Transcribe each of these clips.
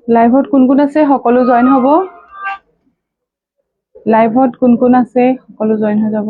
লাইভত কোন কোন আছে সকলো জয়েন হ'ব লাইভত কোন কোন আছে সকলো জয়েন হৈ যাব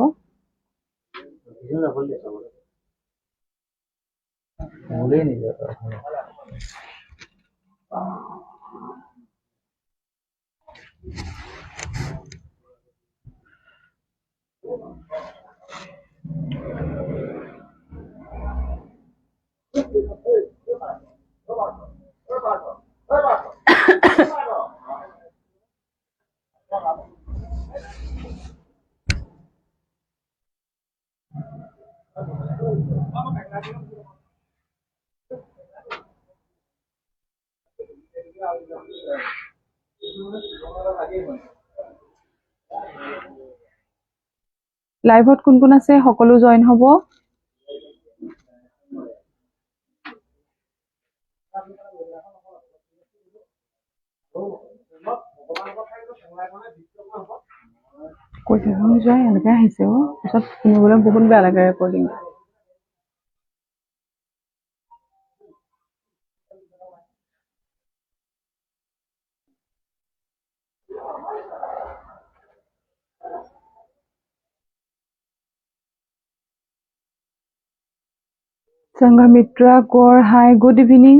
লাইভত কোন কোন আছে সকলো জয়েন হ'ব কৈছে শুনি যায় এনেকৈ আহিছে পিছত শুনিবলৈ বহুত বেয়া লাগে recording Sanghamitra Kor hi good evening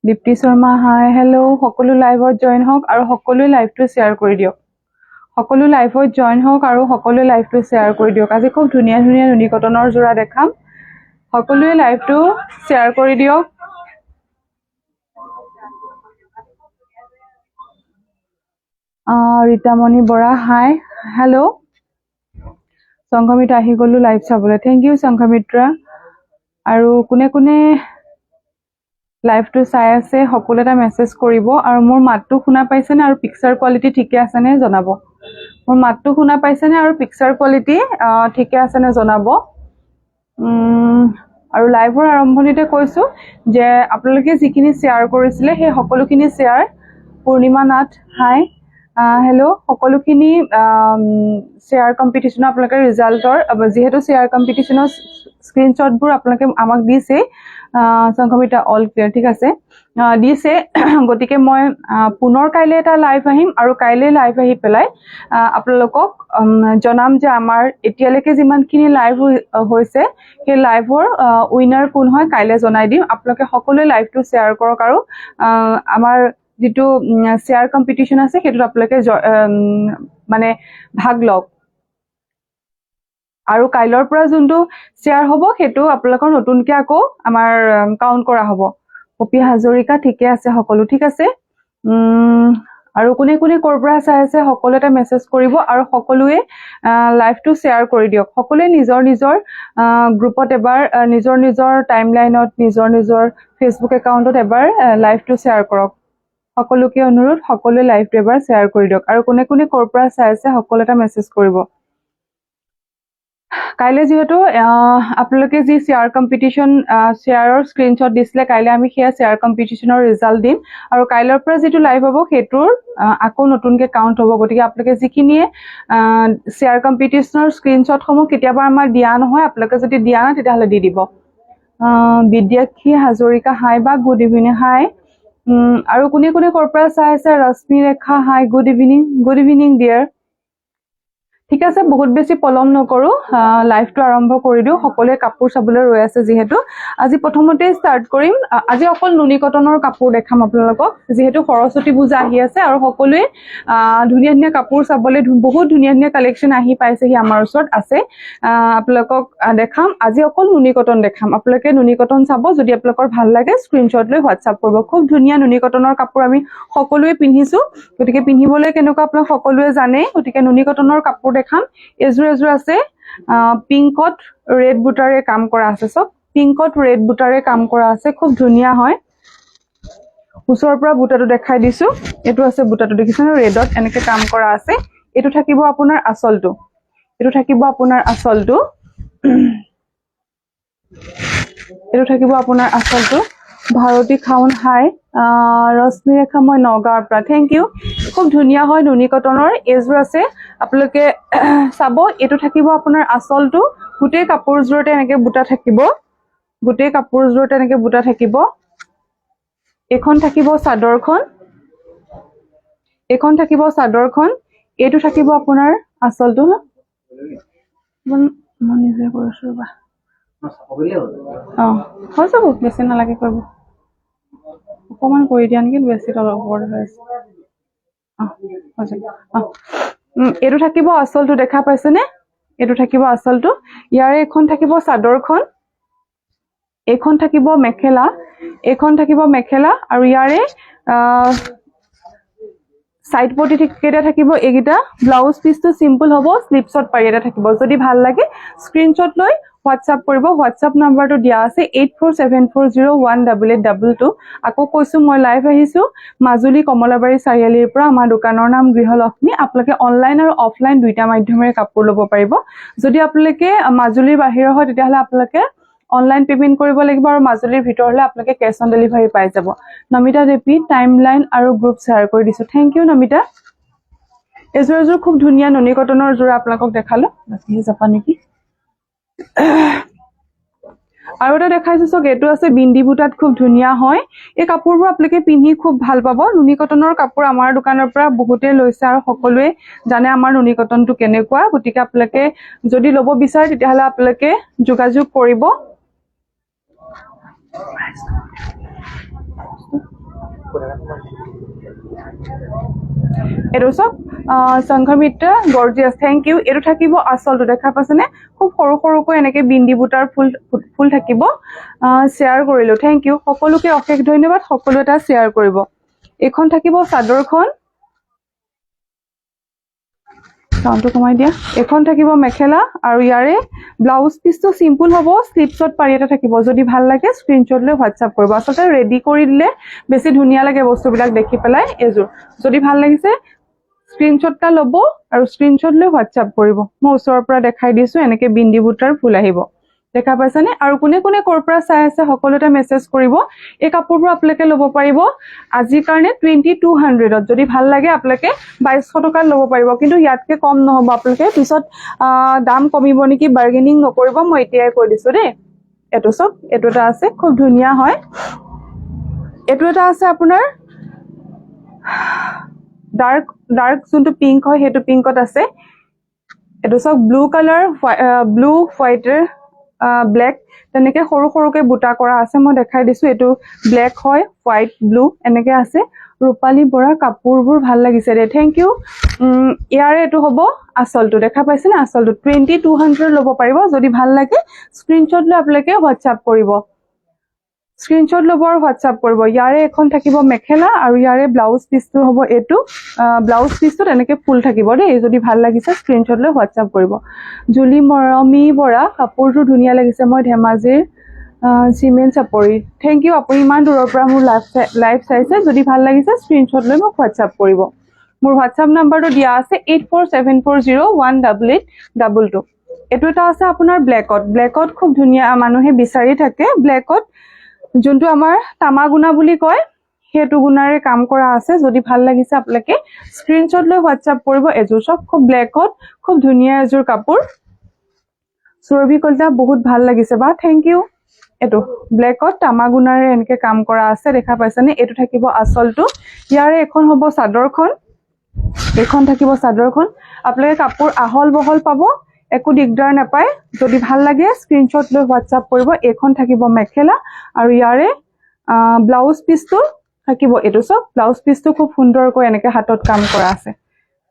Dipti Sharma hi hello' সকলো লাইভত জয়েন হওক আৰু সকলোৱে লাইভটো শ্বেয়াৰ কৰি দিয়ক সকলো লাইভত জয়েন হওক আৰু সকলোৱে লাইভটো শ্বেয়াৰ কৰি দিয়ক আজি খুব ধুনীয়া ধুনীয়া নুনি কটনৰ যোৰা দেখাম সকলোৱে লাইভটো শ্বেয়াৰ কৰি দিয়ক ৰীতামণি বৰা হাই হেল্ল' সংঘমিত্ৰা আহি গ'লো লাইভ চাবলৈ থেংক ইউ সংঘমিত্ৰা আৰু কোনে কোনে লাইভটো চাই আছে সকলো এটা মেছেজ কৰিব আৰু মোৰ মাতটো শুনা পাইছেনে আৰু পিকচাৰ কোৱালিটি ঠিকে আছেনে জনাব মোৰ মাতটো শুনা পাইছেনে আৰু পিকচাৰ কোৱালিটি ঠিকে আছেনে জনাব আৰু লাইভৰ আৰম্ভণিতে কৈছোঁ যে আপোনালোকে যিখিনি শ্বেয়াৰ কৰিছিলে সেই সকলোখিনি শ্বেয়াৰ পূৰ্ণিমা নাথ হাই হেল্ল' সকলোখিনি শ্বেয়াৰ কম্পিটিশ্যনৰ আপোনালোকে ৰিজাল্টৰ যিহেতু শ্বেয়াৰ কম্পিটিশ্যনৰ স্ক্ৰীনশ্বটবোৰ আপোনালোকে আমাক দিছে সংঘমিত্ৰা অল ক্লিয়াৰ ঠিক আছে দিছে গতিকে মই পুনৰ কাইলৈ এটা লাইভ আহিম আৰু কাইলৈ লাইভ আহি পেলাই আপোনালোকক জনাম যে আমাৰ এতিয়ালৈকে যিমানখিনি লাইভ হৈছে সেই লাইভৰ উইনাৰ কোন হয় কাইলৈ জনাই দিম আপোনালোকে সকলোৱে লাইভটো শ্বেয়াৰ কৰক আৰু আমাৰ যিটো শ্বেয়াৰ কম্পিটিশ্যন আছে সেইটোত আপোনালোকে মানে ভাগ লওক আৰু কাইলৰ পৰা যোনটো শ্বেয়াৰ হ'ব সেইটো আপোনালোকৰ নতুনকৈ আকৌ আমাৰ কাউণ্ট কৰা হ'ব কপি হাজৰিকা ঠিকে আছে সকলো ঠিক আছে আৰু কোনে কোনে ক'ৰ পৰা চাই আছে সকলো এটা মেছেজ কৰিব আৰু সকলোৱে লাইভটো শ্বেয়াৰ কৰি দিয়ক সকলোৱে নিজৰ নিজৰ গ্ৰুপত এবাৰ নিজৰ নিজৰ টাইমলাইনত নিজৰ নিজৰ ফেচবুক একাউণ্টত এবাৰ লাইভটো শ্বেয়াৰ কৰক সকলোকে অনুৰোধ সকলোৱে লাইভটো এবাৰ শ্বেয়াৰ কৰি দিয়ক আৰু কোনে কোনে ক'ৰ পৰা চাই আছে সকলো এটা মেছেজ কৰিব কাইলৈ যেহেতু আপোনালোকে যি শ্বেয়াৰ কম্পিটিশ্যন শ্বেয়াৰৰ স্ক্ৰীনশ্বট দিছিলে কাইলৈ আমি সেয়া শ্বেয়াৰ কম্পিটিশ্যনৰ ৰিজাল্ট দিম আৰু কাইলৈৰ পৰা যিটো লাইভ হ'ব সেইটোৰ আকৌ নতুনকৈ কাউণ্ট হ'ব গতিকে আপোনালোকে যিখিনিয়ে শ্বেয়াৰ কম্পিটিশ্যনৰ স্ক্ৰীনশ্বটসমূহ কেতিয়াবা আমাৰ দিয়া নহয় আপোনালোকে যদি দিয়া নাই তেতিয়াহ'লে দি দিব বিদ্যাক্ষী হাজৰিকা হাই বা গুড ইভিনিং হাই আৰু কোনে কোনে ক'ৰ পৰা চাই আছে ৰশ্মি ৰেখা হাই গুড ইভিনিং ডিয়াৰ ঠিক আছে বহুত বেছি পলম নকৰোঁ লাইভটো আৰম্ভ কৰি দিওঁ সকলোৱে কাপোৰ চাবলৈ ৰৈ আছে যিহেতু আজি প্ৰথমতে ষ্টাৰ্ট কৰিম আজি অকল নুনি কটনৰ কাপোৰ দেখাম আপোনালোকক যিহেতু সৰস্বতী পূজা আহি আছে আৰু সকলোৱে ধুনীয়া ধুনীয়া কাপোৰ চাবলৈ বহুত ধুনীয়া ধুনীয়া কালেকশ্যন আহি পাইছেহি আমাৰ ওচৰত আছে আপোনালোকক দেখাম আজি অকল নুনি কটন দেখাম আপোনালোকে নুনি কটন চাব যদি আপোনালোকৰ ভাল লাগে স্ক্ৰীনশ্বট লৈ হোৱাটছআপ কৰিব খুব ধুনীয়া নুনি কটনৰ কাপোৰ আমি সকলোৱে পিন্ধিছোঁ গতিকে পিন্ধিবলৈ কেনেকুৱা আপোনালোক সকলোৱে জানে গতিকে নুনি কটনৰ কাপোৰ দেখাম এযোৰ আছে পিংকত ৰেড বুটাৰে কাম কৰা আছে সব পিংকত ৰেড বুটাৰে কাম কৰা আছে খুব ধুনীয়া হয় ওচৰৰ পৰা বুটাটো দেখাই দিছো এটো আছে বুটাটো দেখিছেনে ৰেডত এনেকে কাম কৰা আছে এটো থাকিব আপোনাৰ আঁচলটো ভাৰতী খাউন হাই ৰশ্মি ৰেখা মই নগাঁৱৰ পৰা থ্যাংক ইউ খুব ধুনীয়া হয় নুনি কটনৰ এজোৰ আছে আপোনালোকে চাব এটো থাকিব আপোনাৰ আঁচলটো গোটেই কাপোৰজোৰতে এনেকে বুটা থাকিব গোটেই কাপোৰজোৰতে এনেকে বুটা থাকিব এখন থাকিব চাদৰখন এটো থাকিব আপোনাৰ আঁচলটো মই নিজে কৰিছো ৰবা হৈ যাব বেছি নালাগে কৰিব অকমান কৰি দিয়া নেকি বেছি তলৰ ওপৰত হৈ আছে এটো থাকিব আঁচলটো দেখা পাইছেনে এটো থাকিব আঁচলটো ইয়াৰে এখন থাকিব চাদৰখন এখন থাকিব মেখেলা আৰু ইয়াৰে সাইড পটি কেটা থাকিব এগিটা ব্লাউজ পিসটো সিম্পল হ'ব স্লিপছত পাৰি এটা থাকিব যদি ভাল লাগে স্ক্ৰিনশ্বট লৈ WhatsApp কৰিব WhatsApp নাম্বাৰটো দিয়া আছে 8474018822 আকৌ কৈছো মই লাইভ আহিছো মাজুলী কমলাবাৰী চাৰিআলিৰ পৰা আমাৰ দোকানৰ নাম গৃহলক্ষ্মী আপোনালোকে অনলাইন আৰু অফলাইন দুইটা মাধ্যমেৰে কাপোৰ ল'ব পাৰিব যদি আপোনালোকে মাজুলীৰ বাহিৰৰ হয় তেতিয়াহলে আপোনালোকে অনলাইন পেমেন্ট কৰিব লাগিব আৰু মাজুলীৰ ভিতৰলে আপোনালোকে ক্যাশ অন ডেলিভাৰী পাই যাব নমিতা দেপি টাইমলাইন আৰু গ্ৰুপ শেয়াৰ কৰি দিছো থ্যাংক ইউ নমিতা এজোৰ খুব ধুনীয়া নুনি কটনৰ জোৰা আপোনালোকক দেখালো বাকি জাপা নেকি আৰু এটা দেখাইছো সক এটো আছে বিন্দি বুটাত খুব ধুনীয়া হয় এই কাপোৰবোৰ আপোনালোকে পিন্ধি খুব ভাল পাব নুনি কটনৰ কাপোৰ আমাৰ দোকানৰ পৰা বহুতে লৈছে আৰু সকলোৱে জানে আমাৰ নুনি কটনটো কেনেকুৱা গতিকে আপোনালোকে যদি ল'ব বিচাৰে তেতিয়াহলে আপোনালোকে যোগাযোগ কৰিব এটো সব সংঘমিত্ৰা গৰ্জিয়াস থ্যাংক ইউ এটো থাকিব আঁচলটো দেখা পাছেনে খুব সৰু সৰুকৈ এনেকে বিন্দি বুটাৰ ফুল থাকিব শেয়াৰ কৰিলো থ্যাংক ইউ সকলোকে অশেষ ধন্যবাদ সকলো এটা শেয়াৰ কৰিব এখন থাকিব চাদৰখন সাউন্ডটো কমাই দিয়া এখন থাকিব মেখেলা আৰু ইয়াৰে ব্লাউজ পিসটো সিম্পল হ'ব স্লিপছত পাৰি এটা থাকিব যদি ভাল লাগে স্ক্ৰিনশ্বট লৈ WhatsApp কৰিব আসলে ৰেডি কৰি দিলে বেছি ধুনীয়া লাগে বস্তুবিলাক দেখি পেলাই এজোৰ যদি ভাল লাগিছে স্ক্ৰিনশ্বটটা ল'ব আৰু স্ক্ৰিনশ্বট লৈ WhatsApp কৰিব মই ওচৰৰ পৰা দেখাই দিছো এনেকে বিন্দি বুটাৰ ফুল আহিব দেখা পাইছানে আৰু কোনে কোনে কৰ পৰা চাই আছে সকলোতে মেসেজ কৰিব এই কাপোৰবোৰ আপোনালোকে ল'ব পাৰিব আজিৰ কাৰণে 2200 যদি ভাল লাগে আপোনালোকে 2200 টকা ল'ব পাৰিব কিন্তু ইয়াতকে কম নহব আপোনালোকে পিছত দাম কমিব নেকি বাৰ্গেনিং নকৰিব মই এতিয়াই কৈ দিছো দেই এটো সব এটো এটা আছে খুব ধুনীয়া হয় এটো এটা আছে আপোনাৰ ডাৰ্ক যোনটো পিংক হয় হেতু পিংকত আছে এটো সব blue colour blue white black তেনেকে সৰু সৰুকে বুটা কৰা আছে মই দেখাই দিছো এটো ব্ল্যাক হয় হোৱাইট ব্লু এনেকে আছে ৰূপালী বৰা কাপোৰবোৰ ভাল লাগিছে দে থ্যাংক ইউ ইয়াৰে এটো হ'ব আঁচলটো দেখা পাইছে না আঁচলটো 2200 ল'ব পাৰিব যদি ভাল লাগে স্ক্ৰিনশ্বট লৈ আপোনালোকে WhatsApp কৰিব স্ক্ৰিনশ্বট ল'ব আৰু WhatsApp কৰিব ইয়াৰে এখন থাকিব মেখেলা আৰু ইয়াৰে ব্লাউজ পিসটো হ'ব এটো ব্লাউজ পিসটো এনেকে ফুল থাকিব দেই যদি ভাল লাগিছে স্ক্ৰিনশ্বট লৈ WhatsApp কৰিব জুলি মৰমি বৰা কাপোৰটো ধুনীয়া লাগিছে মই ধেমাজিৰ সিমেন্ট চাপৰি থ্যাংক ইউ আপুনি ইমান দূৰৰ পৰা মোৰ লাইভ চাইছে যদি ভাল লাগিছে স্ক্ৰিনশ্বট লৈ মোক WhatsApp কৰিব মোৰ WhatsApp নাম্বাৰটো দিয়া আছে 8474018822 এটো এটা আছে আপোনাৰ ব্ল্যাকত খুব ধুনীয়া মানুহে বিচাৰি থাকে ব্ল্যাকত যোনটো আমাৰ তামাগুনা বুলি কয় হেতু গুণাৰে কাম কৰা আছে যদি ভাল লাগিছে আপোনালোকে স্ক্ৰিনশ্বট লৈ WhatsApp কৰিব এজোৰ সব খুব ব্ল্যাকত খুব ধুনীয়া এজোৰ কাপোৰ সুৰভি কলতা বহুত ভাল লাগিছে বা থ্যাংক ইউ এটো ব্ল্যাকত তামাগুনাৰে এনেকে কাম কৰা আছে দেখা পাইছানে এটো থাকিব আঁচলটো ইয়াৰে এখন হ'ব চাদৰখন এখন থাকিব চাদৰখন আপোনালোকে কাপোৰ আহল বহল পাব একো দিগদাৰ নাপায় যদি ভাল লাগে স্ক্ৰিনশ্বট লৈ WhatsApp কৰিব এখন থাকিব মেখেলা আৰু ইয়াৰে ব্লাউজ পিসটো থাকিব এটো সব ব্লাউজ পিসটো খুব সুন্দৰকৈ এনেকে হাতত কাম কৰা আছে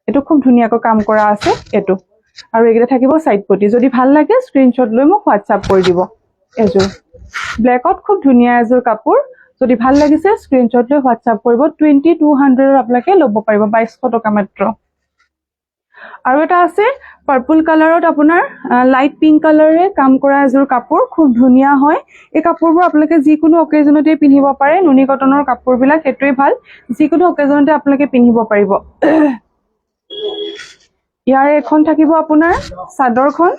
এটো খুব ধুনীয়াকৈ কাম কৰা আছে এটো আৰু এগিটা থাকিব সাইড পটি যদি ভাল লাগে স্ক্ৰিনশ্বট লৈ মোক WhatsApp কৰি দিব এজোৰ ব্ল্যাকত খুব ধুনীয়া এজোৰ কাপোৰ যদি ভাল লাগিছে স্ক্ৰিনশ্বট লৈ WhatsApp কৰিব 2200 আপোনালোকে ল'ব পাৰিব 2200 টকা মাত্ৰ আৰু এটা আছে পাৰ্পল কালাৰত আপোনাৰ লাইট পিংক কালাৰে কাম কৰা এজোৰ কাপোৰ খুব ধুনীয়া হয় এই কাপোৰবোৰ আপোনালোকে যিকোনো অকেজনতে পিন্ধিব পাৰে নুনি কটনৰ কাপোৰবিলাক হেতুই ভাল যিকোনো অকেজনতে আপোনালোকে পিন্ধিব পাৰিব ইয়াৰে এখন থাকিব আপোনাৰ চাদৰখন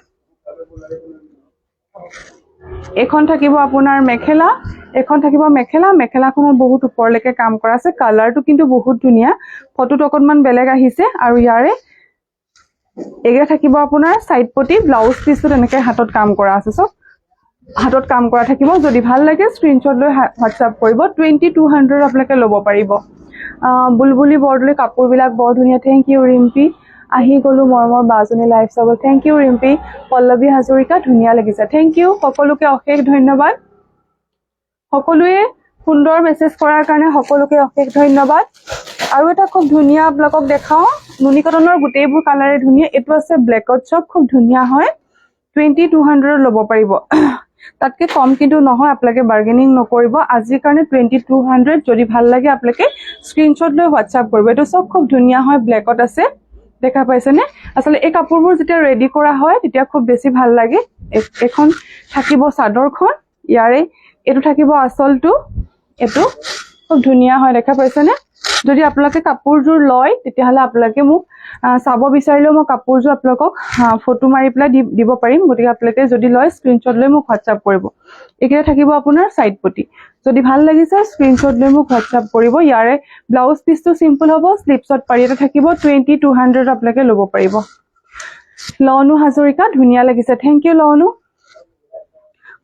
এখন থাকিব আপোনাৰ মেখেলা এখন থাকিব মেখেলা মেখেলাখনত বহুত ওপৰলৈকে কাম কৰা আছে কালাৰটো কিন্তু বহুত ধুনীয়া ফটোত অকনমান বেলেগ আহিছে আৰু ইয়াৰে এগৰা থাকিব আপোনাৰ সাইড পটি ব্লাউজ পিসটো এনেকৈ হাতত কাম কৰা আছে সব হাতত কাম কৰা থাকিব যদি ভাল লাগে স্ক্ৰিনশ্বট লৈ হোৱাটসএপ কৰিব 2200 আপোনালোকে ল'ব পাৰিব বুলবুলি বৰদলৈ কাপোৰবিলাক বৰ ধুনীয়া থ্যাংক ইউ ৰিম্পি আহি গলো মৰমৰ বাজনী লাইভ চাব থ্যাংক ইউ ৰিম্পি পল্লৱী হাজৰিকা ধুনীয়া লাগিছে থ্যাংক ইউ সকলোকে অশেষ ধন্যবাদ সকলোৱে সুন্দৰ মেছেজ কৰাৰ কাৰণে সকলোকে অশেষ ধন্যবাদ আৰু এটা খুব ধুনীয়া আপোনালোকক দেখাও নুনি কটনৰ গোটেইবোৰ কালাৰে ধুনীয়া এটো আছে ব্লেকত চব খুব ধুনীয়া হয় 2200 ল'ব পাৰিব তাতকে কম কিন্তু নহয় আপোনালোকে বাৰ্গেনিং নকৰিব আজিৰ কাৰণে 2200 যদি ভাল লাগে আপোনালোকে স্ক্ৰিনশ্বট লৈ হোৱাটসএপ কৰিব এটো সব খুব ধুনীয়া হয় ব্লেকত আছে দেখা পাইছে নে আসলে এই কাপোৰবোৰ যেতিয়া ৰেডি কৰা হয় তেতিয়া খুব বেছি ভাল লাগে এখন থাকিব চাদৰখন ইয়াৰে এটো থাকিব আসলটো এটো খুব ধুনীয়া হয় দেখা পাইছে নে যদি আপোনালোকে কাপোৰজোৰ লয় তেতিয়াহলে আপোনালোকে মোক চাব বিচাৰিলেও মই কাপোৰজোৰ আপোনালোকক ফটো মাৰি পেলাই দিব পাৰিম গতিকে আপোনালোকে যদি লয় স্ক্ৰিনশ্বট লৈ মোক হোৱাটসএপ কৰিব একেটা থাকিব আপোনাৰ সাইড পটি যদি ভাল লাগিছে স্ক্ৰিনশ্বট লৈ মোক হোৱাটসএপ কৰিব ইয়াৰে ব্লাউজ পিসটো সিম্পল হ'ব স্লিপছত পাৰি এটা থাকিব 2200 আপোনালোকে ল'ব পাৰিব লওনু হাজৰিকা ধুনীয়া লাগিছে থ্যাংক ইউ লওনু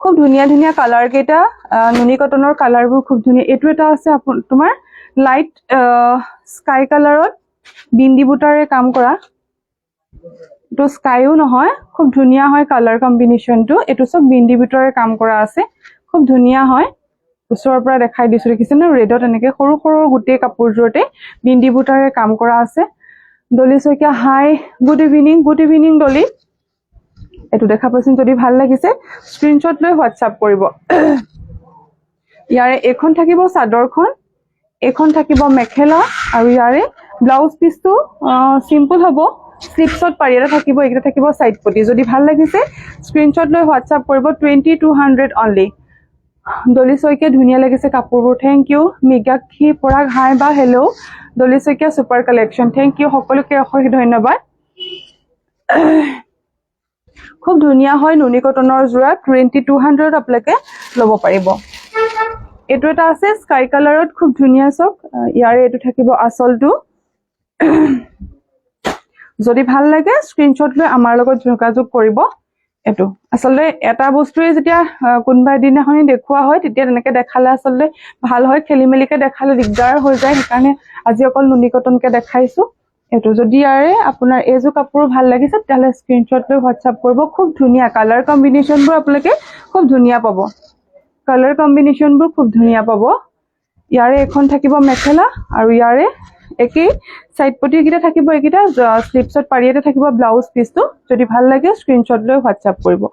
খুব ধুনীয়া ধুনীয়া কালাৰ কেটা নুনি কটনৰ কালাৰবোৰ খুব ধুনীয়া এটো এটা আছে তোমাৰ লাইট স্কাই কালাৰত বিন্দি বুটাৰে কাম কৰা তো স্কাইও নহয় খুব ধুনীয়া হয় কালাৰ কম্বিনেশনটো এটো সব বিন্দি বুটাৰে কাম কৰা আছে খুব ধুনীয়া হয় ওচৰৰ পৰা দেখাই দিছো দেখিছেনে ৰেডত এনেকৈ সৰু সৰু গোটেই কাপোৰজোৰতে বিন্দি বুটাৰে কাম কৰা আছে দলি শইকীয়া হাই গুড ইভিনিং দলি এটো দেখা পাইছেন যদি ভাল লাগিছে স্ক্ৰিনশ্বট লৈ হোৱাটসএপ কৰিব ইয়াৰে এখন থাকিব চাদৰখন এখন থাকিব মেখেলা আৰু ইয়াৰে ব্লাউজ পিসটো সিম্পল হ'ব স্লিপছত পাৰি এটা থাকিব এটা থাকিব সাইড পটি যদি ভাল লাগিছে স্ক্ৰিনশ্বট লৈ হোৱাটসএপ কৰিব 2200 অনলি দলি শইকীয়া ধুনীয়া লাগিছে কাপোৰবোৰ থ্যাংক ইউ মিগাক্ষী পৰাগ হাই বা hello Doli Saikia super collection thank you সকলোকে অশেষ ধন্যবাদ খুব ধুনীয়া হয় নুনি কটনৰ জোৰা 2200 আপোনালোকে ল'ব পাৰিব এটো এটা আছে স্কাই কালাৰত খুব ধুনীয়া সব ইয়াৰে এটো থাকিব আসলটো যদি ভাল লাগে স্ক্ৰিনশ্বট লৈ আমাৰ লগত যোগাযোগ কৰিব এটো আসলে এটা বস্তুৱে যেতিয়া কোনবা দিনাখনি দেখুৱা হয় তেতিয়া তেনেকৈ দেখালে আসলে ভাল হয় খেলিমেলিকে দেখালে দিগদাৰ হৈ যায় সেইকাৰণে আজি অকল নুনি কটনকে দেখাইছো এটো যদি ইয়াৰে আপোনাৰ এজো কাপোৰ ভাল লাগিছে তাহলে স্ক্ৰিনশ্বট লৈ হোৱাটসএপ কৰিব খুব ধুনীয়া কালাৰ কম্বিনেশনবোৰ আপোনালোকে খুব ধুনীয়া পাব কালাৰ কম্বিনেশনবোৰ খুব ধুনীয়া পাব ইয়াৰে এখন থাকিব মেখেলা আৰু ইয়াৰে একেই সাইড পটি কিটা থাকিব একিটা স্লিপছত পাৰি এটা থাকিব ব্লাউজ পিসটো যদি ভাল লাগে স্ক্ৰিনশ্বট লৈ হোৱাটসএপ কৰিব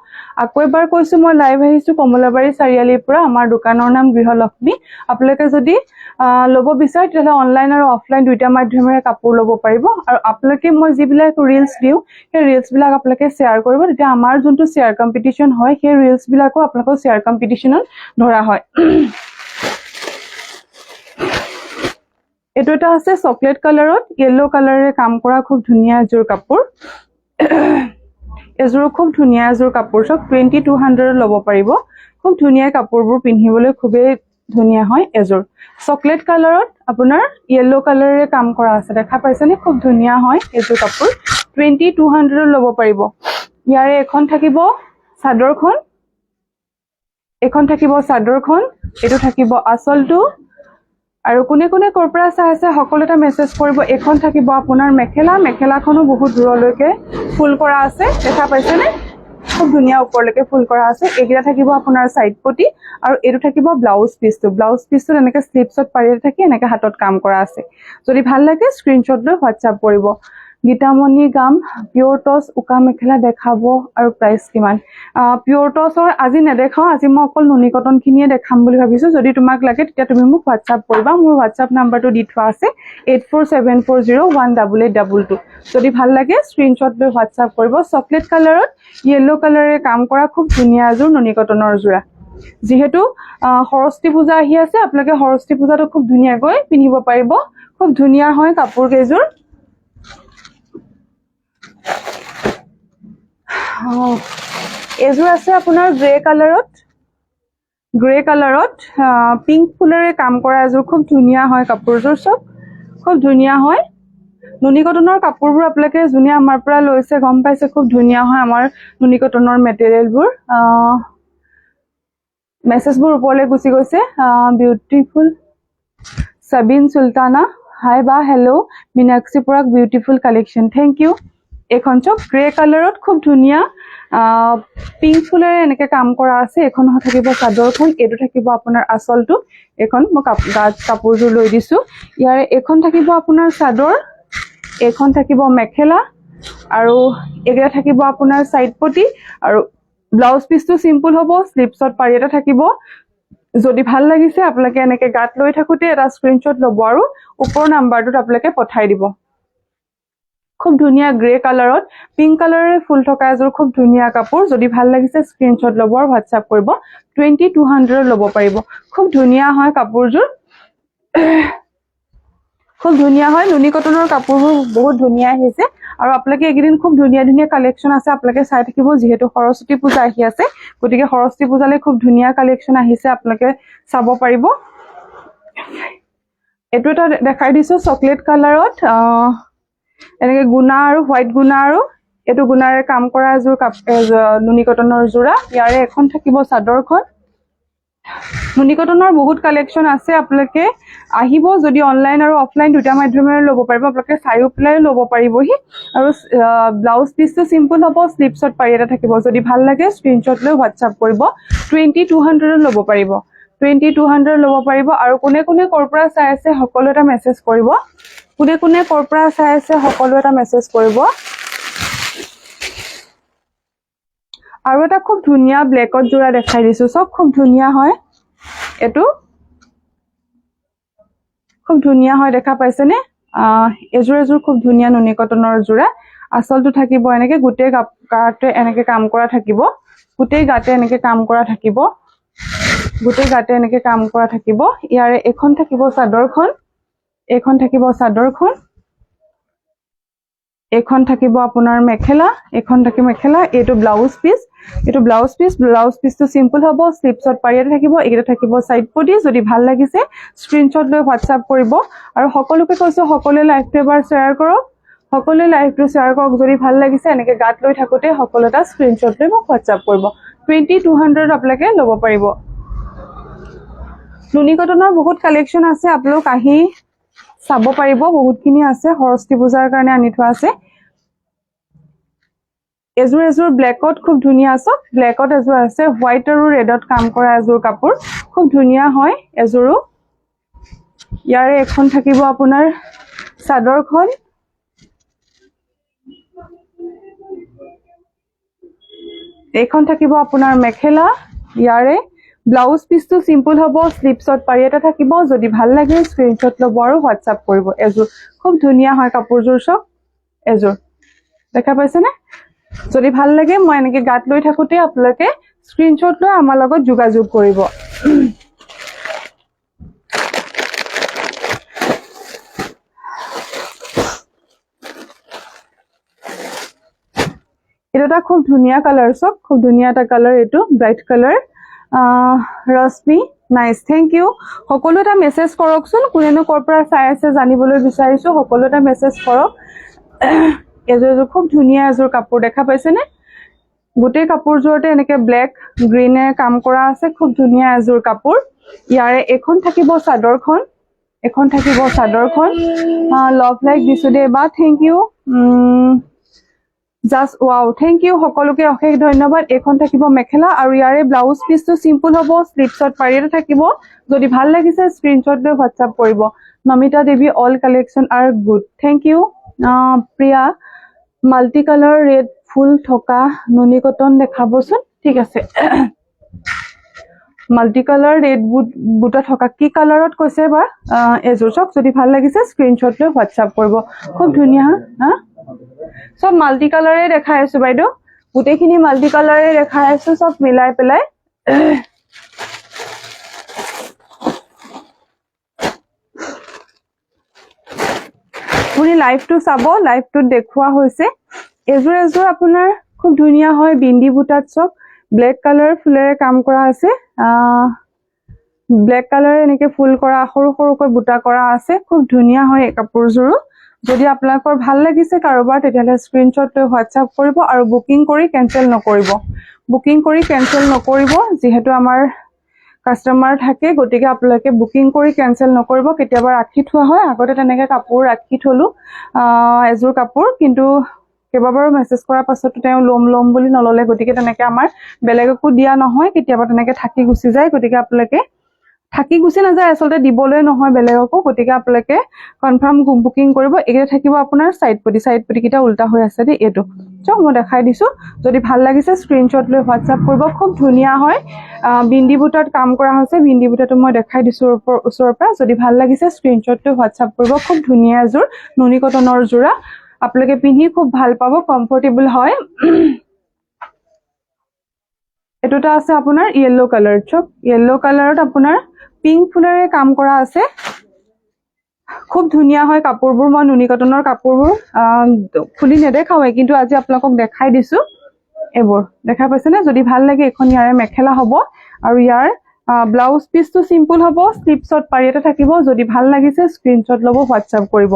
আকৌ এবাৰ কৈছো মই লাইভ আহিছো কমলাবাৰী চাৰিআলিৰ পৰা আমাৰ দোকানৰ নাম গৃহলক্ষ্মী আপোনালোকে যদি ল'ব বিচাৰে তেতিয়াহলে অনলাইন আৰু অফলাইন দুইটা মাধ্যমেৰে কাপোৰ ল'ব পাৰিব আৰু আপোনালোকে মই যিবিলাক ৰিলছ দিও সেই ৰিলছ বিলাক আপোনালোকে শেয়াৰ কৰিব তেতিয়া আমাৰ যোনটো শেয়াৰ কম্পিটিশন হয় সেই ৰিলছ বিলাকো আপোনালোকৰ শেয়াৰ কম্পিটিশনত ধৰা হয় এটো এটা আছে চকলেট কালাৰত ইয়েলো কালাৰে কাম কৰা খুব ধুনীয়া এজোৰ কাপোৰ এজোৰ খুব ধুনীয়া এজোৰ কাপোৰ সব 2200 ল'ব পাৰিব খুব ধুনীয়া কাপোৰবোৰ পিন্ধিবলৈ খুবেই ধুনীয়া হয় এজোৰ চকলেট কালাৰত আপোনাৰ ইয়েলো কালাৰে কাম কৰা আছে দেখা পাইছেনে খুব ধুনীয়া হয় এজোৰ কাপোৰ 2200 ল'ব পাৰিব ইয়াৰে এখন থাকিব চাদৰখন এটো থাকিব আসলটো আৰু কোনে কোনে কৰপৰা চাই আছে সকলোটা মেছেজ কৰিব এখন থাকিব আপোনাৰ মেখেলাখনো বহুত দূৰলৈকে ফুল কৰা আছে দেখা পাইছেনে খুব ধুনীয়া ওপৰলৈকে ফুল কৰা আছে এগিৰা থাকিব আপোনাৰ সাইড পটি আৰু এটো থাকিব ব্লাউজ পিসটো এনেকৈ স্লিপছত পাৰি থাকে এনেকৈ হাতত কাম কৰা আছে যদি ভাল লাগে স্ক্ৰিনশ্বট লৈ হোৱাটসএপ কৰিব গীতামণি গাম পিওৰ টছ উকা মেখেলা দেখাব আৰু প্ৰাইস কিমান পিওৰ টছৰ আজি নেদেখাও আজি মই অকল নুনি কটন খিনিয়ে দেখাম বুলি ভাবিছো যদি তোমাক লাগে তেতিয়া তুমি মোক হোৱাটসএপ কৰিবা মোৰ হোৱাটসএপ নাম্বাৰটো দি থোৱা আছে 8474018822 যদি ভাল লাগে স্ক্ৰিনশ্বট লৈ হোৱাটসএপ কৰিব চকলেট কালাৰত ইয়েলো কালাৰে কাম কৰা খুব ধুনীয়া এজোৰ নুনি কটনৰ জোৰা যেহেতু সৰস্বতী পূজা আহি আছে আপোনালোকে সৰস্বতী পূজাটো খুব ধুনীয়াকৈ পিন্ধিব পাৰিব খুব ধুনীয়া হয় কাপোৰ কেজোৰ এজোৰ আছে আপোনাৰ গ্ৰে কালাৰত গ্ৰে কালাৰত পিংক ফুলেৰে কাম কৰা এযোৰ খুব ধুনীয়া হয় কাপোৰযোৰ চব খুব ধুনীয়া হয় নুনি কটনৰ কাপোৰবোৰ আপোনালোকে যোনে আমাৰ পৰা লৈছে গম পাইছে খুব ধুনীয়া হয় আমাৰ নুনি কটনৰ মেটেৰিয়েলবোৰ মেছেজবোৰ ওপৰলৈ গুচি গৈছে বিউটিফুল সাবিন সুলতানা হাই বা হেল্ল' মিনাক্ষী পৰাগ বিউটিফুল কালেকশ্যন থেংক ইউ এখন চব গ্ৰে কালাৰত খুব ধুনীয়া পিংক ফুলেৰে এনেকৈ কাম কৰা আছে এখন থাকিব চাদৰখন এইটো থাকিব আপোনাৰ আঁচলটো এখন মই কাপোৰযোৰ লৈ দিছোঁ ইয়াৰে এখন থাকিব আপোনাৰ চাদৰ এখন থাকিব মেখেলা আৰু একেটা থাকিব আপোনাৰ সাইড পটি আৰু ব্লাউজ পিসটো সিম্পল হ'ব স্লিপছত পাৰি এটা থাকিব যদি ভাল লাগিছে আপোনালোকে এনেকৈ গাত লৈ থাকোতে এটা স্ক্ৰিনশ্বট ল'ব আৰু ওপৰ নাম্বাৰটোত আপোনালোকে পঠাই দিব খুব ধুনীয়া গ্ৰে কালাৰত পিংক কালাৰেৰে ফুল থকা এযোৰ খুব ধুনীয়া কাপোৰ যদি ভাল লাগিছে স্ক্ৰিনশ্বট ল'ব আৰু হোৱাটছআপ কৰিব 2200 ল'ব পাৰিব খুব ধুনীয়া হয় কাপোৰযোৰ খুব ধুনীয়া হয় নুনি কটনৰ কাপোৰবোৰ বহুত ধুনীয়া আহিছে আৰু আপোনালোকে এইকেইদিন খুব ধুনীয়া ধুনীয়া কালেকশ্যন আছে আপোনালোকে চাই থাকিব যিহেতু সৰস্বতী পূজা আহি আছে গতিকে সৰস্বতী পূজালৈ খুব ধুনীয়া কালেকশ্যন আহিছে আপোনালোকে চাব পাৰিব এইটো এটা দেখাই দিছোঁ চকলেট কালাৰত এনেকৈ গুণা আৰু হোৱাইট গুণা আৰু এইটো গুণাৰে কাম কৰা এযোৰ নুনি কটনৰ যোৰা ইয়াৰে এখন থাকিব চাদৰখন নুনি কটনৰ বহুত কালেকশ্যন আছে আপোনালোকে আহিব যদি অনলাইন আৰু অফলাইন দুটা মাধ্যমেৰে ল'ব পাৰিব আপোনালোকে চাইও পেলাই ল'ব পাৰিবহি আৰু ব্লাউজ পিচটো সিম্পল হ'ব স্লিপছত পাৰি এটা থাকিব যদি ভাল লাগে স্ক্ৰিনশ্বট লৈ হোৱাটছআপ কৰিব 2200 ল'ব পাৰিব 2200 ল'ব পাৰিব আৰু কোনে কোনে ক'ৰ পৰা চাই আছে সকলো এটা মেছেজ কৰিব কোনে কোনে ক'ৰ পৰা চাই আছে সকলো এটা মেছেজ কৰিব আৰু এটা খুব ধুনীয়া ব্লেকত যোৰা দেখাই দিছোঁ সব খুব ধুনীয়া হয় এটো খুব ধুনীয়া হয় দেখা পাইছেনে এযোৰ খুব ধুনীয়া নুনি কটনৰ যোৰা আঁচলটো থাকিব এনেকৈ গোটেই গাতে এনেকৈ কাম কৰা থাকিব গোটেই গাতে এনেকৈ কাম কৰা থাকিব ইয়াৰে এখন থাকিব চাদৰখন এখন থাকিব চাদৰখন এখন থাকিব আপোনাৰ মেখেলা এখন থাকিব মেখেলা এইটো ব্লাউজ পিচটো সিম্পল হ'ব স্লিপছত পাৰি থাকিব এইটা থাকিব সাইড পটি যদি ভাল লাগিছে স্ক্ৰিনশ্বট লৈ হোৱাটছআপ কৰিব আৰু সকলোকে কৈছো সকলোৱে লাইভটো এবাৰ শ্বেয়াৰ কৰক সকলোৱে লাইভটো শ্বেয়াৰ কৰক যদি ভাল লাগিছে এনেকৈ গাত লৈ থাকোতে সকলো এটা স্ক্ৰিনশ্বট লৈ মোক হোৱাটছআপ কৰিব 2200 আপোনালোকে ল'ব পাৰিব নুনি কটনৰ বহুত কালেকশ্যন আছে আপোনালোক আহি চাব পাৰিব বহুতখিনি আছে সৰস্বতী পূজাৰ কাৰণে আনি থোৱা আছে এযোৰ ব্লেকত খুব ধুনীয়া আছে ব্লেকত এযোৰ আছে হোৱাইট আৰু ৰেডত কাম কৰা এযোৰ কাপোৰ খুব ধুনীয়া হয় এযোৰো ইয়াৰে এখন থাকিব আপোনাৰ চাদৰখন এইখন থাকিব আপোনাৰ মেখেলা ইয়াৰে ব্লাউজ পিচটো সিম্পল হ'ব স্লিপছত পাৰি এটা থাকিব যদি ভাল লাগে স্ক্ৰিনশ্বট ল'ব আৰু হোৱাটছআপ কৰিব এযোৰ খুব ধুনীয়া হয় কাপোৰযোৰ সব এযোৰ দেখা পাইছেনে যদি ভাল লাগে মই এনেকৈ গাত লৈ থাকোতে আপোনালোকে স্ক্ৰিনশ্বট লৈ আমাৰ লগত যোগাযোগ কৰিব এটা খুব ধুনীয়া কালাৰ সব খুব ধুনীয়া এটা কালাৰ এইটো ব্ৰাইট কালাৰ ৰশ্মি নাইস থ্যাংক ইউ সকলো এটা মেছেজ কৰকচোন কোনেনো ক'ৰ পৰা চাই আছে জানিবলৈ বিচাৰিছো সকলো এটা মেছেজ কৰক এযোৰ খুব ধুনীয়া এযোৰ কাপোৰ দেখা পাইছেনে গোটেই কাপোৰযোৰতে এনেকৈ ব্লেক গ্ৰীনে কাম কৰা আছে খুব ধুনীয়া এযোৰ কাপোৰ ইয়াৰে এখন থাকিব চাদৰখন লভ লাইক দিছো দে বা thank you just wow thank you সকলোকে অশেষ ধন্যবাদ এখন থাকিব মেখেলা আৰু ইয়াৰে ব্লাউজ পিচটো সিম্পল হ'ব স্লিপছত পাৰি এটা থাকিব যদি ভাল লাগিছে স্ক্ৰিনশ্বট লৈ হোৱাটছআপ কৰিব Namita Devi all collection are good thank you Priya multi colour red ফুল থকা নুনি কটন দেখাবচোন ঠিক আছে মাল্টি কালাৰ ৰেড বুটা থকা কি কালাৰত কৈছে বা এযোৰ চক যদি ভাল লাগিছে স্ক্ৰিনশ্বট লৈ হোৱাটছআপ কৰিব খুব ধুনীয়া সব মাল্টি কালাৰে দেখাই আছো বাইদেউ গোটেইখিনি মাল্টি কালাৰে দেখাই আছো সব মিলাই পেলাই আপুনি লাইভটো চাব লাইভটোত দেখুৱা হৈছে এযোৰ আপোনাৰ খুব ধুনীয়া হয় বিন্দি বুটাত সব ব্লেক কালাৰ ফুলেৰে কাম কৰা আছে ব্ল্যাক কালাৰ এনেকে ফুল কৰা সৰু সৰুকৈ বুটা কৰা আছে খুব ধুনীয়া হয় এই কাপোৰযোৰো যদি আপোনালোকৰ ভাল লাগিছে কাৰোবাৰ তেতিয়াহলে স্ক্ৰিনশ্বট লৈ হোৱাটসঅ্যাপ কৰিব আৰু বুকিং কৰি কেনসেল নকৰিব যেহেতু আমাৰ কাস্টমাৰ থাকে গতিকে আপোনালোকে বুকিং কৰি কেনসেল নকৰিব কেতিয়াবা ৰাখি থোৱা হয় আগতে তেনেকে কাপোৰ ৰাখি থলো এজোৰ কাপোৰ কিন্তু কেইবাবাৰো মেছেজ কৰাৰ পাছতো তেওঁ লম বুলি নললে গতিকে তেনেকে আমাৰ বেলেগকো দিয়া নহয় কেতিয়াবা তেনেকে থাকি গুচি যায় গতিকে আপোনালোকে থাকি গুচি নাযায় আসলতে দিবলৈ নহয় বেলেগকো গতিকে আপোনালোকে কনফাৰ্ম বুকিং কৰিব একে থাকিব আপোনাৰ সাইড পটি কিটা উল্টা হৈ আছে দেই এটো চক মই দেখাই দিছো যদি ভাল লাগিছে স্ক্ৰিনশ্বট লৈ হোৱাটসঅ্যাপ কৰিব খুব ধুনীয়া হয় বিন্দি বুটাত কাম কৰা হৈছে বিন্দি বুটাটো মই দেখাই দিছো ওচৰৰ পৰা যদি ভাল লাগিছে স্ক্ৰিনশ্বট লৈ হোৱাটসঅ্যাপ কৰিব খুব ধুনীয়া এজোৰ নুনি কটনৰ জোৰা আপোনালোকে পিন্ধি খুব ভাল পাব কমফৰ্টেবল হয় এটোটা আছে আপোনাৰ ইয়েলো কালাৰ চক ইয়েলো কালাৰত আপোনাৰ পিংক ফুলেৰে কাম কৰা আছে খুব ধুনীয়া হয় কাপোৰবোৰ মই নুনি কটনৰ কাপোৰবোৰ খুলি নেদেখাওই কিন্তু আজি আপোনালোকক দেখাই দিছো এবোৰ দেখা পাইছে না যদি ভাল লাগে এখন ইয়াৰে মেখেলা হ'ব আৰু ইয়াৰ ব্লাউজ পিসটো সিম্পল হ'ব স্লিপছত পাৰি এটা থাকিব যদি ভাল লাগিছে স্ক্ৰিনশ্বট ল'ব হোৱাটসঅ্যাপ কৰিব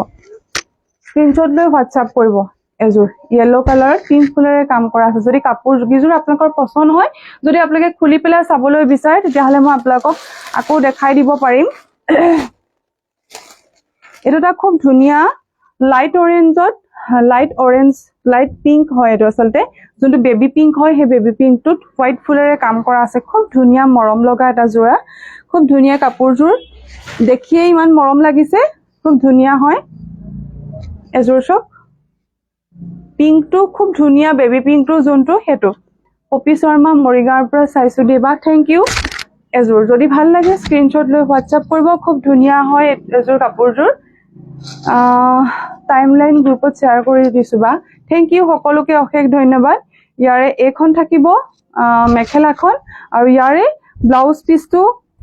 স্ক্ৰিনশ্বট লৈ হোৱাটসঅ্যাপ কৰিব এজোৰ ইয়েলো কালাৰ পিংক ফুলেৰে কাম কৰা আছে যদি কাপোৰ গিজোৰ আপোনালোকৰ পছন্দ হয় যদি আপোনালোকে খুলি পেলাই চাবলৈ বিচাৰে তেতিয়াহলে মই আপোনালোকক আকৌ দেখাই দিব পাৰিম এটা খুব ধুনীয়া লাইট অৰেঞ্জ লাইট পিংক হয় এটো আসলতে যোনটো বেবি পিংক হয় হে বেবি পিংকটোত হোৱাইট ফুলেৰে কাম কৰা আছে খুব ধুনীয়া মৰম লগা এটা জোৰা খুব ধুনীয়া কাপোৰযোৰ দেখিয়ে ইমান মৰম লাগিছে খুব ধুনীয়া হয় এজোৰ চক পিংকটো খুব ধুনীয়া বেবি পিংকটো যোনটো হেতু কপি শৰ্মা মৰিগাঁৱৰ পৰা চাইছো দেবা থ্যাংক ইউ এজোৰ যদি ভাল লাগে স্ক্ৰিনশ্বট লৈ হোৱাটসঅ্যাপ কৰিব খুব ধুনীয়া হয় এজোৰ কাপোৰযোৰ টাইমলাইন গ্ৰুপত শেয়াৰ কৰি দিছো বা থ্যাংক ইউ সকলোকে অশেষ ধন্যবাদ ইয়াৰে এখন থাকিব মেখেলাখন আৰু ইয়াৰে ব্লাউজ পিসটো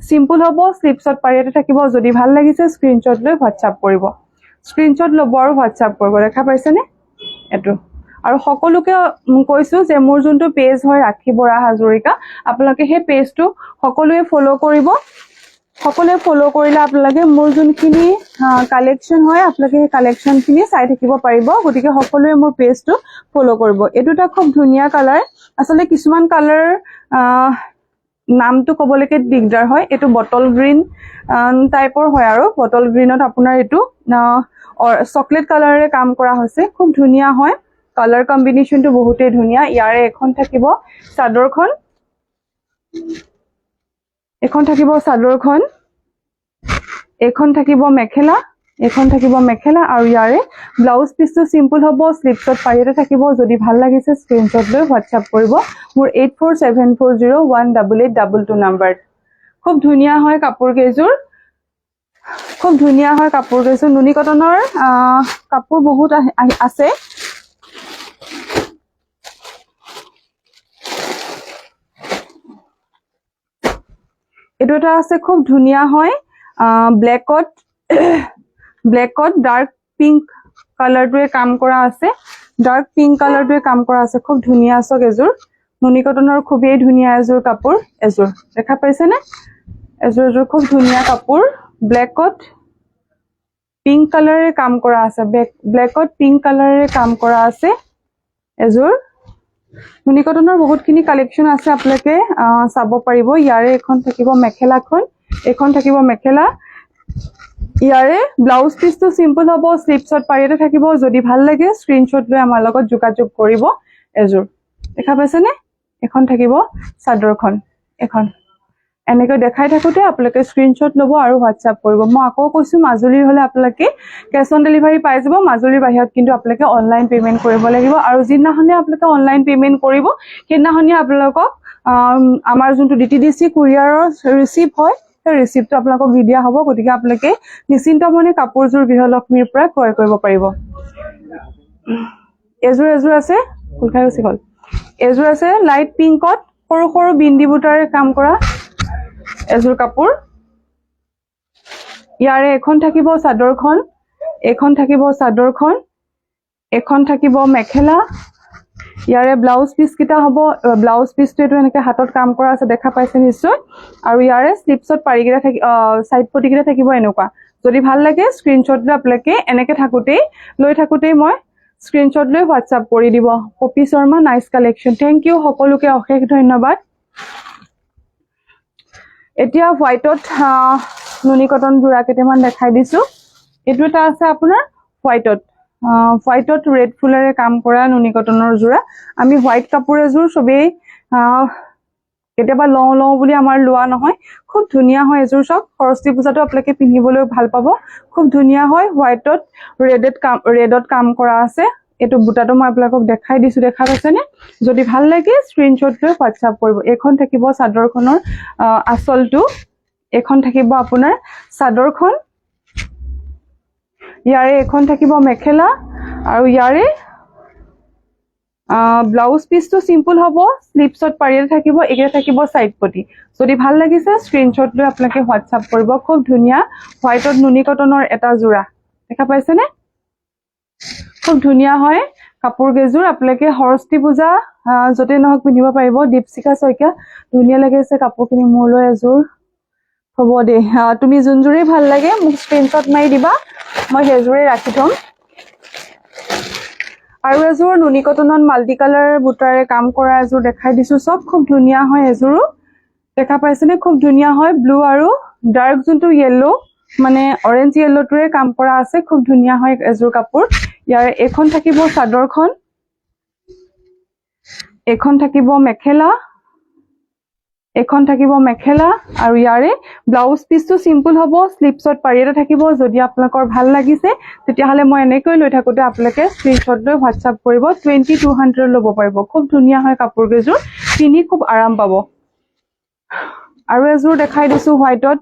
সিম্পল হ'ব স্লিপছত পাৰি এটা থাকিব যদি ভাল লাগিছে স্ক্ৰিনশ্বট লৈ হোৱাটসঅ্যাপ কৰিব স্ক্ৰিনশ্বট ল'ব আৰু হোৱাটসঅ্যাপ কৰিব দেখা পাইছেনে এটো আৰু সকলোকে কৈছো যে মোৰ যোনটো পেজ হয় ৰাখি বৰা হাজৰিকা আপোনালোকে হে পেজটো সকলোৱে ফলো কৰিব সকলোৱে ফলো কৰিলে আপোনালোকে মোৰ যোনখিনি কালেকচন হয় আপোনালোকে হে কালেকচনখিনি চাই থাকিব পাৰিব গতিকে সকলোৱে মোৰ পেজটো ফলো কৰিব এটোটা খুব ধুনীয়া কালাৰ আসলে কিছুমান কালাৰ নামটো কবলৈকে দিগদাৰ হয় এটো বটল গ্ৰীন টাইপৰ হয় আৰু বটল গ্ৰীনত আপোনাৰ এটো চকলেট কালাৰেৰে কাম কৰা হৈছে খুব ধুনীয়া হয় কালাৰ কম্বিনেশনটো বহুতেই ধুনীয়া ইয়াৰে এখন থাকিব চাদৰখন এখন থাকিব চাদৰখন এখন থাকিব মেখেলা আৰু ইয়াৰে ব্লাউজ পিসটো সিম্পল হ'ব স্লিপছত পাৰি এটা থাকিব যদি ভাল লাগিছে স্ক্ৰিনশ্বট লৈ হোৱাটসঅ্যাপ কৰিব মোৰ 8474018822 নম্বৰ খুব ধুনীয়া হয় কাপোৰ কেজোৰ নুনি কটনৰ কাপোৰ বহুত আছে এটো এটা আছে খুব ধুনীয়া হয় ব্ল্যাকত ডাৰ্ক পিংক কালাৰটোৱে কাম কৰা আছে খুব ধুনীয়া আছে এজোৰ নুনি কটনৰ খুবেই ধুনীয়া এজোৰ কাপোৰ এজোৰ দেখা পাইছে নে এজোৰ খুব ধুনীয়া কাপোৰ ব্ল্যাকত পিংক কালাৰেৰে কাম কৰা আছে এজোৰ নুনি কটনৰ বহুতখিনি কালেকচন আছে আপোনালোকে চাব পাৰিব ইয়াৰে এখন থাকিব মেখেলা ইয়াৰে ব্লাউজ পিসটো সিম্পল হ'ব স্লিপছত পাৰি এটা থাকিব যদি ভাল লাগে স্ক্ৰিনশ্বট লৈ আমাৰ লগত যোগাযোগ কৰিব এজোৰ দেখা পাইছে নে এখন থাকিব চাদৰখন এখন এনেকৈ দেখাই থাকোতে আপোনালোকে স্ক্ৰিনশ্বট ল'ব আৰু হোৱাটসঅ্যাপ কৰিব মই আকৌ কৈছো মাজুলীৰ হলে আপোনালোকে কেশ অন ডেলিভাৰী পাই যাব মাজুলীৰ বাহিৰত কিন্তু আপোনালোকে অনলাইন পেমেন্ট কৰিব লাগিব আৰু যিদিনাখনে আপোনালোকে অনলাইন পেমেন্ট কৰিব সেইদিনাখনে আপোনালোকক আমাৰ যোনটো ডিটিডিসি কুৰিয়াৰৰ ৰিসিভ হয় সেই ৰিসিভটো আপোনালোকক দি দিয়া হ'ব গতিকে আপোনালোকে নিশ্চিন্ত মনে কাপোৰযোৰ গৃহলক্ষ্মীৰ পৰা ক্ৰয় কৰিব পাৰিব এজোৰ আছে কুলখাই গুচি গল এজোৰ আছে লাইট পিংকত সৰু সৰু বিন্দি বুটাৰে কাম কৰা এজোৰ কাপোৰ ইয়াৰে এখন থাকিব চাদৰখন এখন থাকিব মেখেলা ইয়াৰে ব্লাউজ পিচ কিটা হ'ব ব্লাউজ পিচটো এটো এনেকে হাতত কাম কৰা আছে দেখা পাইছে নিশ্চয় আৰু ইয়াৰে স্লিপছত পাৰি কিটা থাকি সাইড পটি কিটা থাকিব এনেকুৱা যদি ভাল লাগে স্ক্ৰিনশ্বট লৈ আপোনালোকে এনেকে লৈ থাকোতেই মই স্ক্ৰিনশ্বট লৈ WhatsApp কৰি দিব Popi Sharma nice collection thank you সকলোকে অশেষ ধন্যবাদ এতিয়া হোৱাইটত নুনি কটন জোৰা কেইটামান দেখাই দিছো এটো এটা আছে আপোনাৰ হোৱাইটত ৰেড ফুলেৰে কাম কৰা নুনি কটনৰ জোৰা আমি হোৱাইট কাপোৰ এজোৰ সবেই কেতিয়াবা লওঁ বুলি আমাৰ লোৱা নহয় খুব ধুনীয়া হয় এজোৰ সব সৰস্বতী পূজাটো আপোনালোকে পিন্ধিবলৈ ভাল পাব খুব ধুনীয়া হয় হোৱাইটত ৰেডত কাম কৰা আছে এটো বুটাটো মই আপোনালোকক দেখাই দিছো দেখা পাইছেনে যদি ভাল লাগে স্ক্ৰিনশ্বট লৈ WhatsApp কৰিব এখন থাকিব চাদৰখনৰ আঁচলটো এখন থাকিব আপোনাৰ চাদৰখন ইয়াৰে এখন থাকিব মেখেলা আৰু ইয়াৰে ব্লাউজ পিচটো সিম্পল হ'ব স্লিপছত পাৰিয়ে থাকিব একে থাকিব সাইড পটি যদি ভাল লাগিছে স্ক্ৰিনশ্বট লৈ আপোনালোকে WhatsApp কৰিব খুব ধুনীয়া হোৱাইটত নুনি কটনৰ এটা জোৰা দেখা পাইছেনে খুব ধুনীয়া হয় কাপোৰ গেজুৰ আপোনালোকে সৰস্বতী পূজা যতে নহক পিন্ধিব পাৰিব দীপশিখা শইকীয়া ধুনীয়া লাগিছে কাপোৰখিনি মোলৈ এজোৰ হ'ব দে তুমি যোনজোৰে ভাল লাগে মোক স্ক্ৰিনশ্বট মাৰি দিবা মই হেজুৰে ৰাখি থম আৰু এজোৰ নুনি কটনত মাল্টি কালাৰ বুটাৰে কাম কৰা এজোৰ দেখাই দিছো সব খুব ধুনীয়া হয় এজোৰ দেখা পাইছেনে খুব ধুনীয়া হয় ব্লু আৰু ডাৰ্ক যোনটো ইয়েলো মানে অৰেঞ্জ ইয়েলোটোৰে কাম কৰা আছে খুব ধুনীয়া হয় এজোৰ কাপোৰ ইয়াৰ এখন থাকিব চাদৰখন এখন থাকিব মেখেলা আৰু ইয়াৰে ব্লাউজ পিচটো সিম্পল হ'ব স্লিপছত পাৰি এটা থাকিব যদি আপোনালোকৰ ভাল লাগিছে তেতিয়াহলে মই এনেকৈ লৈ থাকোতে আপোনালোকে স্ক্ৰিনশ্বট লৈ WhatsApp কৰিব 2200 ল'ব পাৰিব খুব ধুনীয়া হয় কাপোৰ গেজুৰ পিন্ধি খুব আৰাম পাব আৰু এজোৰ দেখাই দিছো হোৱাইটত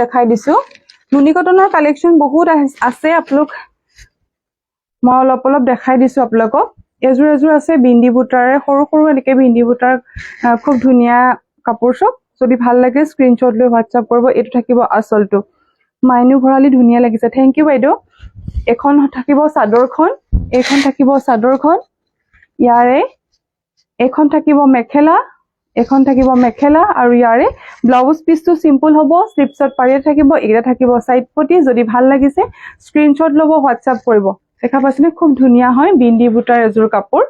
দেখাই দিছো নুনি কটনৰ কালেকশন বহুত আছে আপোনালোক মই অলপ দেখাই দিছো আপোনালোকক এজোৰ আছে বিন্দি বুটাৰে সৰু এনেকে বিন্দি বুটাৰ খুব ধুনীয়া কাপোৰ সব যদি ভাল লাগে স্ক্ৰিনশ্বট লৈ WhatsApp কৰিব এটো থাকিব আঁচলটো মাইনু ভৰালি ধুনীয়া লাগিছে থ্যাংক ইউ বাইদেউ এখন থাকিব চাদৰখন ইয়াৰে এখন থাকিব মেখেলা আৰু ইয়াৰে ব্লাউজ পিচটো সিম্পল হ'ব স্লিপছত পাৰিয়ে থাকিব এটা থাকিব সাইড পটি যদি ভাল লাগিছে স্ক্ৰিনশ্বট ল'ব WhatsApp কৰিব দেখা পাইছেনে খুব ধুনীয়া হয় বিন্দি বুটাৰ এজোৰ কাপোৰ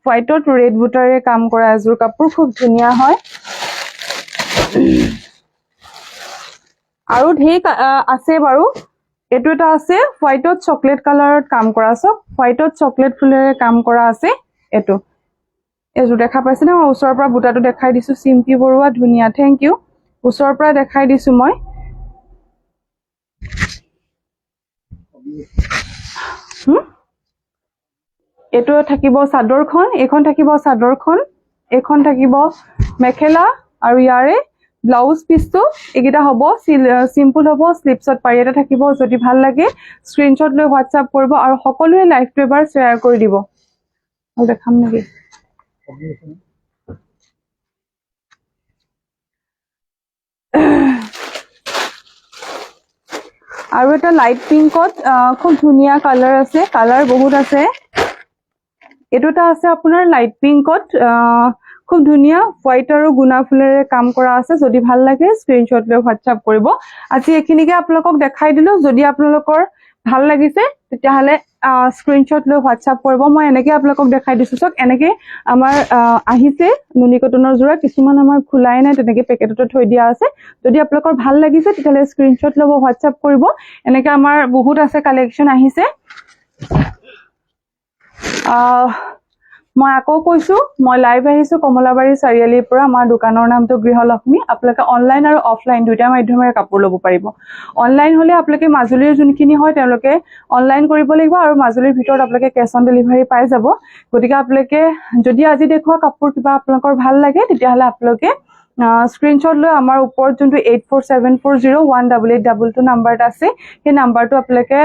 হোৱাইটত ৰেড বুটাৰে কাম কৰা এজোৰ কাপোৰ খুব ধুনীয়া হয় আৰু ঢেক আছে বাৰু এটো এটা আছে হোৱাইটত চকলেট কালাৰত কাম কৰা আছে হোৱাইটত চকলেট ফুলেৰে কাম কৰা আছে এটো এজোৰ দেখা পাইছেনে মই ওচৰৰ পৰা বুটাটো দেখাই দিছো সিম্পি বৰুৱা ধুনীয়া থ্যাংক ইউ ওচৰৰ পৰা দেখাই দিছো মই এটো থাকিব চাদৰখন এখন থাকিব মেখেলা আৰু ইয়াৰে ব্লাউজ পিচটো একিটা হ'ব সিম্পল হ'ব স্লিপছত পাৰি এটা থাকিব যদি ভাল লাগে স্ক্ৰিনশ্বট লৈ WhatsApp কৰিব আৰু সকলোৱে লাইভটো এবাৰ শেয়াৰ কৰি দিব আৰু দেখাম নেকি আৰু এটা লাইট পিংকত খুব ধুনীয়া কালাৰ আছে কালাৰ বহুত আছে এটোটা আছে আপোনাৰ লাইট পিংকত খুব ধুনীয়া হোৱাইট আৰু গুনা ফুলেৰে কাম কৰা আছে যদি ভাল লাগে স্ক্ৰিনশ্বট লৈ WhatsApp কৰিব আজি এখিনিকে আপোনালোকক দেখাই দিলো যদি আপোনালোকৰ ভাল লাগিছে তেতিয়াহলে স্ক্ৰিনশ্বট লৈ WhatsApp কৰিব মই এনেকৈ আপোনালোকক দেখাই দিছো সক এনেকৈ আমাৰ আহিছে নুনি কটনৰ জোৰা কিছুমান আমাৰ খোলাই নাই তেনেকৈ পেকেটতে থৈ দিয়া আছে যদি আপোনালোকৰ ভাল লাগিছে তেতিয়াহলে স্ক্ৰিনশ্বট ল'ব WhatsApp কৰিব এনেকৈ আমাৰ বহুত আছে কালেকশন আহিছে মই আকৌ কৈছো মই লাইভ আহিছো কমলাবাৰী চাৰিআলিৰ পৰা আমাৰ দোকানৰ নামটো গৃহলক্ষ্মী আপোনালোকে অনলাইন আৰু অফলাইন দুটা মাধ্যমেৰে কাপোৰ ল'ব পাৰিব অনলাইন হলে আপোনালোকে মাজুলীৰ যোনখিনি হয় তেওঁলোকে অনলাইন কৰিব লাগিব আৰু মাজুলীৰ ভিতৰত আপোনালোকে কেশ অন ডেলিভাৰী পাই যাব গতিকে আপোনালোকে যদি আজি দেখুৱা কাপোৰ কিবা আপোনালোকৰ ভাল লাগে তেতিয়াহলে আপোনালোকে স্ক্ৰীনশ্বট লৈ আমাৰ ওপৰত যোনটো 8474018822 নাম্বাৰটো আছে সেই নাম্বাৰটো আপোনালোকে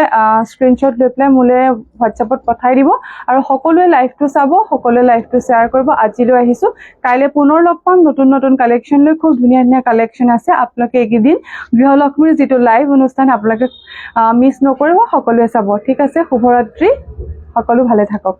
স্ক্ৰীনশ্বট লৈ পেলাই মোলৈ হোৱাটছএপত পঠাই দিব আৰু সকলোৱে লাইভটো চাব সকলোৱে লাইভটো শ্বেয়াৰ কৰিব আজিলৈ আহিছোঁ কাইলৈ পুনৰ লগ পাম নতুন নতুন কালেকশ্যন লৈ খুব ধুনীয়া ধুনীয়া কালেকশ্যন আছে আপোনালোকে এইকেইদিন গৃহলক্ষ্মীৰ যিটো লাইভ অনুষ্ঠান আপোনালোকে মিছ নকৰিব সকলোৱে চাব ঠিক আছে শুভৰাত্ৰি সকলো ভালে থাকক